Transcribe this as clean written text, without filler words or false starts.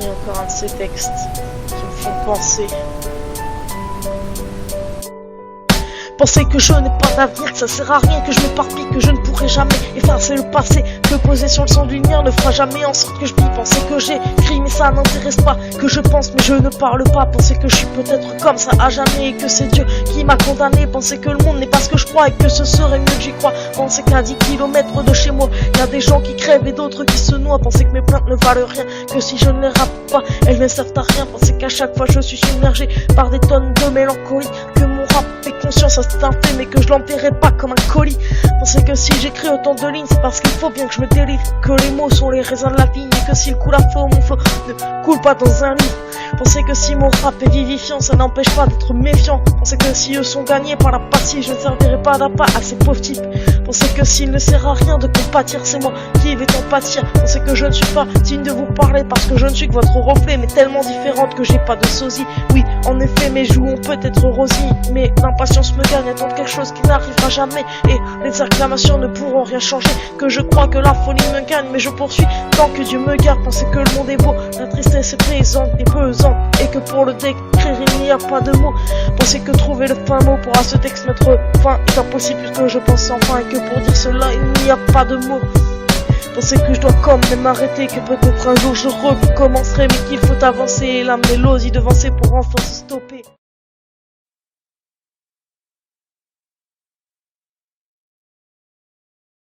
écrit encore un de ces textes qui me font penser. Penser que je n'ai pas d'avenir, que ça sert à rien, que je m'éparpille, que je ne pourrai jamais effacer le passé, que poser sur le sang d'une lumière ne fera jamais en sorte que je vis. Penser que j'écris mais ça n'intéresse pas, que je pense mais je ne parle pas. Penser que je suis peut-être comme ça à jamais et que c'est Dieu qui m'a condamné. Penser que le monde n'est pas ce que je crois et que ce serait mieux que j'y crois. Penser qu'à 10 kilomètres de chez moi, il y a des gens qui crèvent et d'autres qui se noient. Penser que mes plaintes ne valent rien, que si je ne les rappe pas, elles ne servent à rien. Penser qu'à chaque fois je suis submergé par des tonnes de mélancolie, que mon rap est conscience, ça c'est un fait, mais que je l'enverrai pas comme un colis. Penser que si j'écris autant de lignes, c'est parce qu'il faut bien que je me délivre, que les mots sont les raisins de la vigne, et que s'il coule à flot, mon flot ne coule pas dans un livre. Penser que si mon rap est vivifiant, ça n'empêche pas d'être méfiant. Penser que si eux sont gagnés par la partie, je ne servirai pas d'appât à ces pauvres types. Penser que s'il ne sert à rien de compatir, c'est moi qui vais en pâtir. Penser que je ne suis pas digne de vous parler parce que je ne suis que votre reflet, mais tellement différente que j'ai pas de sosie. Oui, en effet, mes joues ont peut-être rosy, mais l'impatience me gagne, attendre quelque chose qui n'arrivera jamais, et les acclamations ne pourront rien changer. Que je crois que la folie me gagne, mais je poursuis tant que Dieu me garde. Penser que le monde est beau, la tristesse est présente et pesante, et que pour le décrire il n'y a pas de mots. Penser que trouver le fin mot pour à ce texte mettre fin est impossible puisque je pense enfin, et que pour dire cela il n'y a pas de mots. Penser que je dois quand même m'arrêter, que peut-être un jour je recommencerai, mais qu'il faut avancer et la mélodie devancer pour enfin se stopper.